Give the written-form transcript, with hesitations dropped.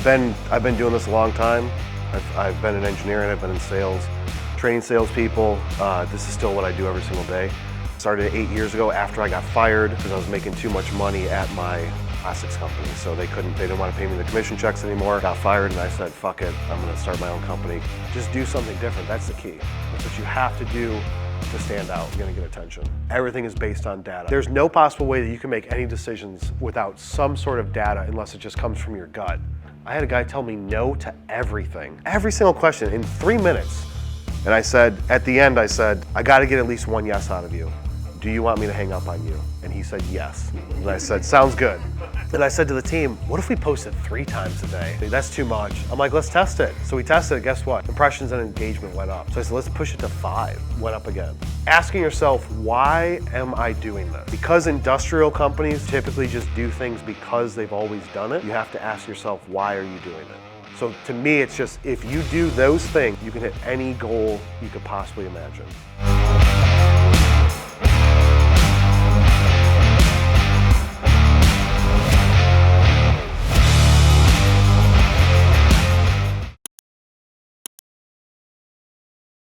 I've been doing this a long time. I've been an engineer and I've been in sales, training salespeople. This is still what I do every single day. Started 8 years ago after I got fired because I was making too much money at my plastics company. So they didn't want to pay me the commission checks anymore. Got fired and I said, fuck it, I'm gonna start my own company. Just do something different, that's the key. That's what you have to do to stand out. You're gonna get attention. Everything is based on data. There's no possible way that you can make any decisions without some sort of data unless it just comes from your gut. I had a guy tell me no to everything. Every single question in 3 minutes. And I said, at the end, I said, I gotta get at least one yes out of you. Do you want me to hang up on you? And he said, yes. And I said, sounds good. And I said to the team, what if we posted 3 times a day? That's too much. I'm like, let's test it. So we tested it, guess what? Impressions and engagement went up. So I said, let's push it to 5, went up again. Asking yourself, why am I doing this? Because industrial companies typically just do things because they've always done it, you have to ask yourself, why are you doing it? So to me, it's just, if you do those things, you can hit any goal you could possibly imagine.